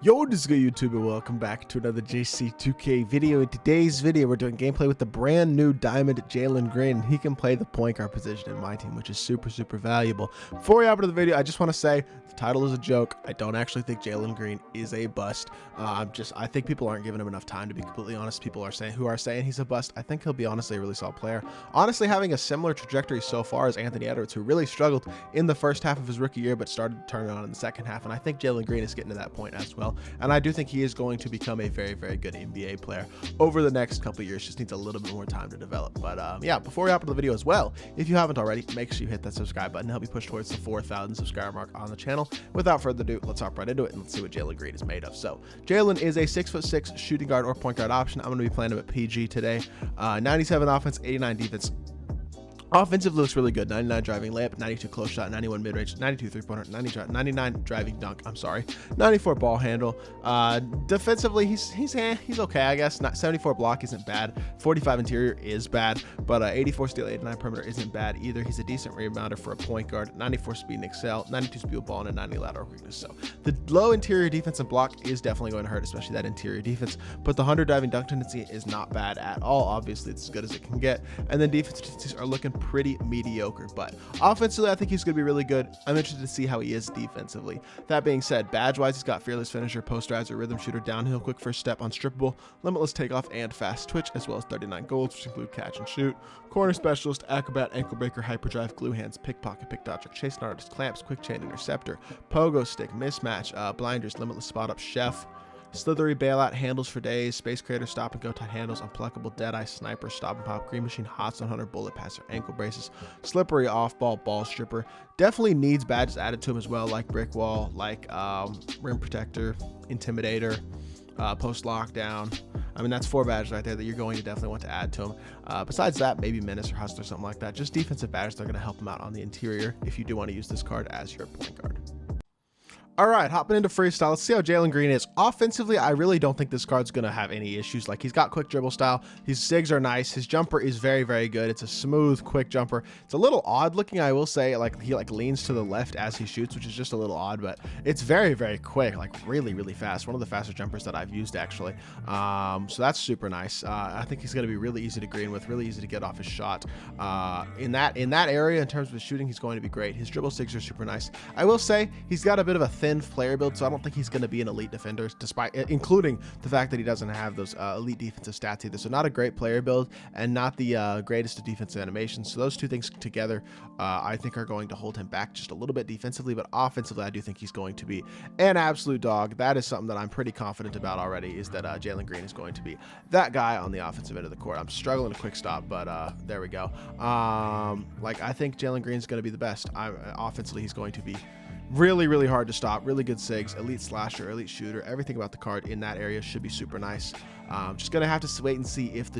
Yo, what is good, YouTube, and welcome back to another JC2K video. In today's video, we're doing gameplay with the brand new Diamond JALEN Green. He can play the point guard position in my team, which is super valuable. Before we hop into the video, I just want to say the title is a joke. I don't actually think JALEN Green is a bust. I think people aren't giving him enough time, to be completely honest. People are saying he's a bust. I think he'll be honestly a really solid player. Honestly, having a similar trajectory so far as Anthony Edwards, who really struggled in the first half of his rookie year, but started to turn it on in the second half. And I think JALEN Green is getting to that point as well. And I do think he is going to become a very good NBA player over the next couple of years. Just needs a little bit more time to develop. But yeah, before we hop into the video as well, if you haven't already, make sure you hit that subscribe button to help me push towards the 4,000 subscriber mark on the channel. Without further ado, let's hop right into it and let's see what JALEN Green is made of. So JALEN is a 6'6" shooting guard or point guard option. I'm going to be playing him at PG today. 97 offense, 89 defense. Offensive looks really good. 99 driving layup, 92 close shot, 91 mid-range, 92 three-pointer, 99 driving dunk, 94 ball handle. Defensively, he's okay, I guess. 74 block isn't bad. 45 interior is bad, but 84 steal, 89 perimeter isn't bad either. He's a decent rebounder for a point guard. 94 speed and excel, 92 speed ball, and a 90 lateral quickness. So the low interior defense and block is definitely going to hurt, especially that interior defense. But the 100 driving dunk tendency is not bad at all. Obviously, it's as good as it can get. And then defense tendencies are looking pretty mediocre, but offensively I think he's gonna be really good. I'm interested to see how he is defensively. That being said, badge wise, he's got fearless finisher, posterizer, rhythm shooter, downhill, quick first step, unstrippable, limitless takeoff, and fast twitch, as well as 39 goals, which include catch and shoot, corner specialist, acrobat, ankle breaker, hyperdrive, glue hands, pickpocket, pick dodger, chase artist, clamps, quick chain interceptor, pogo stick, mismatch, blinders, limitless spot up, chef, slithery bailout, handles for days, space creator, stop and go tight handles, unpluckable, deadeye, sniper, stop and pop, green machine, hot stone hunter, bullet passer, ankle braces, slippery off ball, ball stripper. Definitely needs badges added to him as well, like brick wall, like rim protector, intimidator, post lockdown. I mean, that's 4 badges right there that you're going to definitely want to add to him. Besides that, maybe menace or hustler, something like that. Just defensive badges that are going to help him out on the interior if you do want to use this card as your point guard. All right, hopping into freestyle. Let's see how JALEN Green is. Offensively, I really don't think this card's going to have any issues. Like, he's got quick dribble style. His sigs are nice. His jumper is very good. It's a smooth, quick jumper. It's a little odd looking, I will say. Like, he leans to the left as he shoots, which is just a little odd, but it's very quick, like really fast. One of the faster jumpers that I've used, actually. So that's super nice. I think he's going to be really easy to green with, really easy to get off his shot. In that area, in terms of his shooting, he's going to be great. His dribble sigs are super nice. I will say he's got a bit of a thin player build, so I don't think he's going to be an elite defender, despite including the fact that he doesn't have those elite defensive stats either. So not a great player build and not the greatest of defensive animations. So those two things together, I think are going to hold him back just a little bit defensively, but offensively, I do think he's going to be an absolute dog. That is something that I'm pretty confident about already, is that JALEN Green is going to be that guy on the offensive end of the court. I'm struggling to quick stop, but there we go. I think JALEN Green is going to be the best. Offensively, he's going to be really hard to stop, really good sigs, elite slasher, elite shooter. Everything about the card in that area should be super nice. Just gonna have to wait and see if the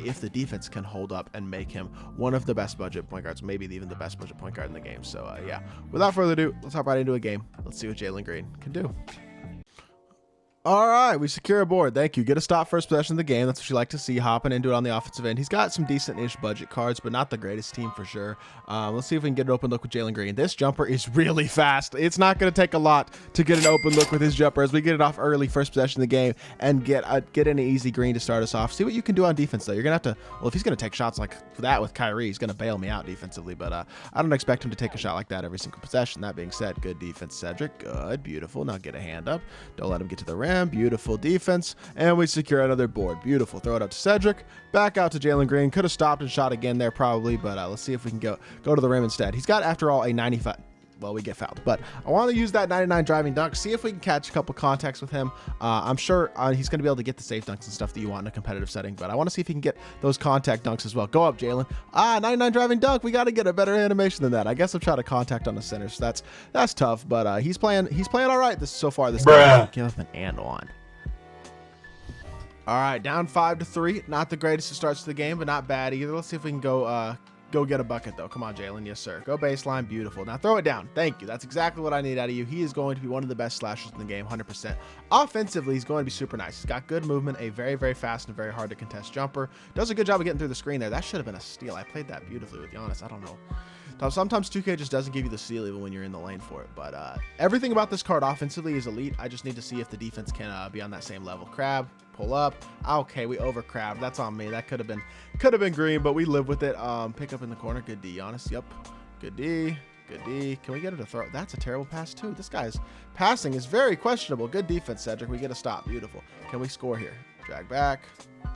if the defense can hold up and make him one of the best budget point guards, maybe even the best budget point guard in the game. So yeah, without further ado, let's hop right into a game. Let's see what JALEN Green can do. All right, we secure a board. Thank you. Get a stop first possession of the game. That's what you like to see, hopping into it on the offensive end. He's got some decent-ish budget cards, but not the greatest team for sure. Let's see if we can get an open look with JALEN Green. This jumper is really fast. It's not going to take a lot to get an open look with his jumper as we get it off early, first possession of the game, and get an easy green to start us off. See what you can do on defense, though. You're going to have to, well, if he's going to take shots like that with Kyrie, he's going to bail me out defensively, but I don't expect him to take a shot like that every single possession. That being said, good defense, Cedric. Good, beautiful. Now get a hand up. Don't let him get to the rim. Beautiful defense, and we secure another board. Beautiful. Throw it up to Cedric, back out to JALEN Green. Could have stopped and shot again there probably, but let's see if we can go to the rim instead. He's got, after all, a 95. Well, we get fouled, but I want to use that 99 driving dunk, see if we can catch a couple contacts with him. I'm sure he's going to be able to get the safe dunks and stuff that you want in a competitive setting, but I want to see if he can get those contact dunks as well. Go up, JALEN. 99 driving dunk. We got to get a better animation than that. I guess I'll try to contact on the center, so that's tough, but he's playing all right so far this game. Give him an and one. All right, down 5-3. Not the greatest of starts to the game, but not bad either. Let's see if we can go get a bucket, though. Come on, JALEN. Yes, sir. Go baseline. Beautiful. Now throw it down. Thank you. That's exactly what I need out of you. He is going to be one of the best slashers in the game, 100%. Offensively, he's going to be super nice. He's got good movement, a very fast and very hard to contest jumper. Does a good job of getting through the screen there. That should have been a steal. I played that beautifully with Giannis. I don't know. Sometimes 2K just doesn't give you the steal even when you're in the lane for it. But everything about this card offensively is elite. I just need to see if the defense can be on that same level. Crab, pull up. Okay, we over crab. That's on me. That could have been green, but we live with it. Pick up in the corner. Good D, honest. Yep. Good D. Good D. Can we get it to throw? That's a terrible pass too. This guy's passing is very questionable. Good defense, Cedric. We get a stop. Beautiful. Can we score here? Drag back.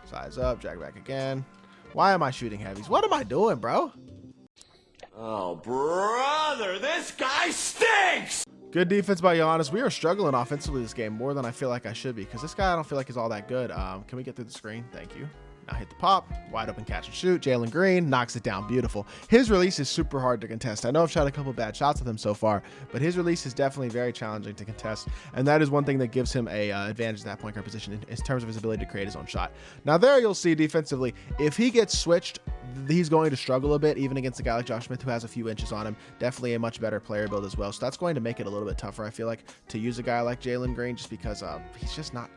Size up. Drag back again. Why am I shooting heavies? What am I doing, bro? Oh, brother, this guy stinks! Good defense by Giannis. We are struggling offensively this game more than I feel like I should be because this guy I don't feel like is all that good. Can we get through the screen? Thank you. Now hit the pop, wide open catch and shoot. Jalen Green knocks it down. Beautiful. His release is super hard to contest. I know I've shot a couple bad shots with him so far, but his release is definitely very challenging to contest. And that is one thing that gives him a advantage in that point guard position in terms of his ability to create his own shot. Now there you'll see defensively, if he gets switched, he's going to struggle a bit, even against a guy like Josh Smith who has a few inches on him. Definitely a much better player build as well. So that's going to make it a little bit tougher, I feel like, to use a guy like Jalen Green just because he's just not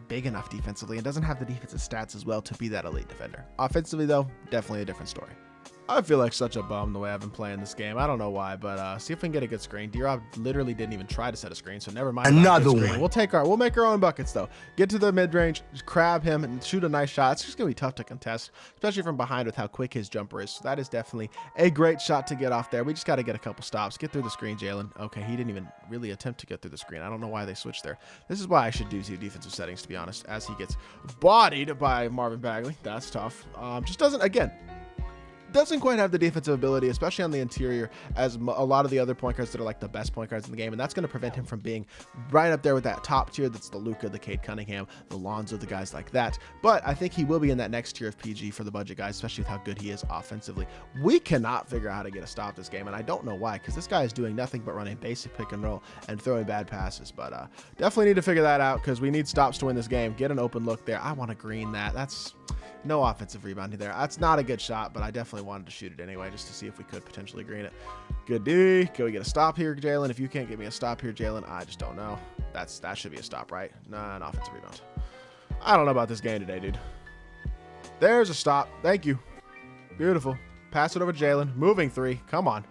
big enough defensively and doesn't have the defensive stats as well to be that elite defender. Offensively, though, definitely a different story. I feel like such a bum the way I've been playing this game. I don't know why, but see if we can get a good screen. D-Rob literally didn't even try to set a screen, so never mind. Another one. We'll make our own buckets though. Get to the mid-range, just crab him and shoot a nice shot. It's just gonna be tough to contest, especially from behind with how quick his jumper is. So that is definitely a great shot to get off there. We just got to get a couple stops. Get through the screen, Jalen. Okay, he didn't even really attempt to get through the screen. I don't know why they switched there. This is why I should do defensive settings, to be honest, as he gets bodied by Marvin Bagley. That's tough. Just doesn't quite have the defensive ability, especially on the interior, as a lot of the other point guards that are like the best point guards in the game, and that's going to prevent him from being right up there with that top tier. That's the Luka, the Cade Cunningham, the Lonzo, the guys like that. But I think he will be in that next tier of PG for the budget guys, especially with how good he is offensively. We cannot figure out how to get a stop this game, and I don't know why, because this guy is doing nothing but running basic pick and roll and throwing bad passes. But definitely need to figure that out because we need stops to win this game. Get an open look there. I want to green that. That's no offensive rebounding there. That's not a good shot, but I definitely wanted to shoot it anyway just to see if we could potentially green it. Good D. Can we get a stop here, Jalen? If you can't get me a stop here, Jalen, I just don't know. That should be a stop, right? Nah, an offensive rebound. I don't know about this game today, dude. There's a stop. Thank you. Beautiful. Pass it over to Jalen. Moving three. Come on.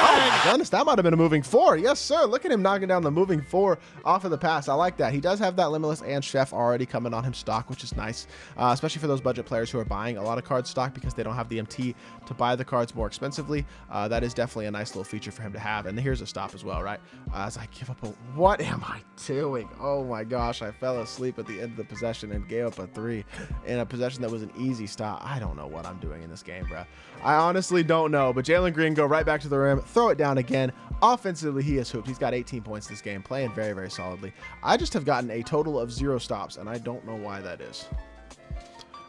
Oh my goodness, that might have been a moving four. Yes, sir. Look at him knocking down the moving four off of the pass. I like that. He does have that Limitless and Chef already coming on him stock, which is nice, especially for those budget players who are buying a lot of cards stock because they don't have the MT to buy the cards more expensively. That is definitely a nice little feature for him to have. And here's a stop as well, right? As I give up a... What am I doing? Oh my gosh, I fell asleep at the end of the possession and gave up a three in a possession that was an easy stop. I don't know what I'm doing in this game, bro. I honestly don't know, but Jalen Green go right back to the rim, throw it down again. Offensively, he has hooped. He's got 18 points this game, playing very, very solidly. I just have gotten a total of 0 stops, and I don't know why that is.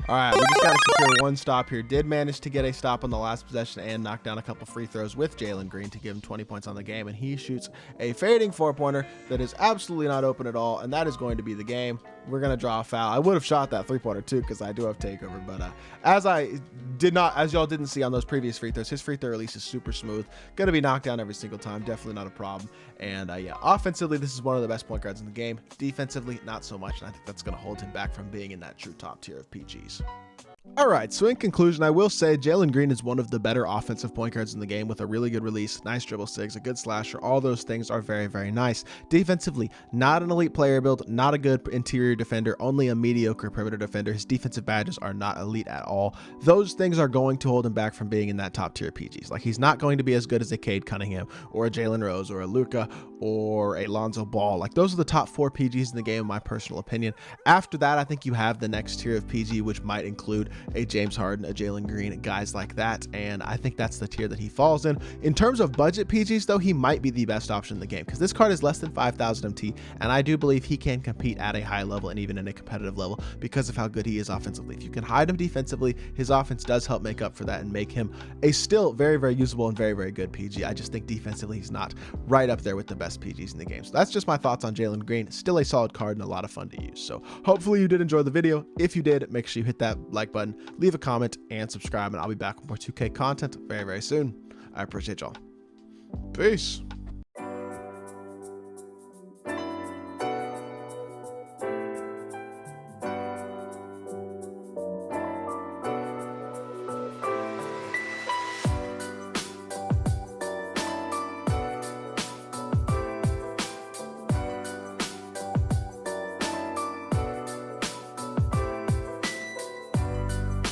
All right, we just got to secure one stop here. Did manage to get a stop on the last possession and knock down a couple free throws with Jalen Green to give him 20 points on the game, and he shoots a fading four-pointer that is absolutely not open at all, and that is going to be the game. We're going to draw a foul. I would have shot that three-pointer too because I do have takeover, but as y'all didn't see on those previous free throws, his free throw release is super smooth. Going to be knocked down every single time. Definitely not a problem. And yeah, offensively, this is one of the best point guards in the game. Defensively, not so much, and I think that's going to hold him back from being in that true top tier of PGs. All right, so in conclusion, I will say Jalen Green is one of the better offensive point guards in the game with a really good release, nice dribble sigs, a good slasher. All those things are very, very nice. Defensively, not an elite player build, not a good interior defender, only a mediocre perimeter defender. His defensive badges are not elite at all. Those things are going to hold him back from being in that top tier PGs. Like, he's not going to be as good as a Cade Cunningham or a Jalen Rose or a Luka or a Lonzo Ball. Like, those are the top 4 PGs in the game, in my personal opinion. After that, I think you have the next tier of PG, which might include a James Harden, a Jalen Green, guys like that, and I think that's the tier that he falls in. In terms of budget PGs, though, he might be the best option in the game because this card is less than 5,000 MT, and I do believe he can compete at a high level and even in a competitive level because of how good he is offensively. If you can hide him defensively, his offense does help make up for that and make him a still very, very usable and very, very good PG. I just think defensively he's not right up there with the best PGs in the game. So that's just my thoughts on Jalen Green. Still a solid card and a lot of fun to use. So hopefully you did enjoy the video. If you did, make sure you hit that like button, leave a comment, and subscribe, and I'll be back with more 2K content very, very soon. I appreciate y'all. Peace.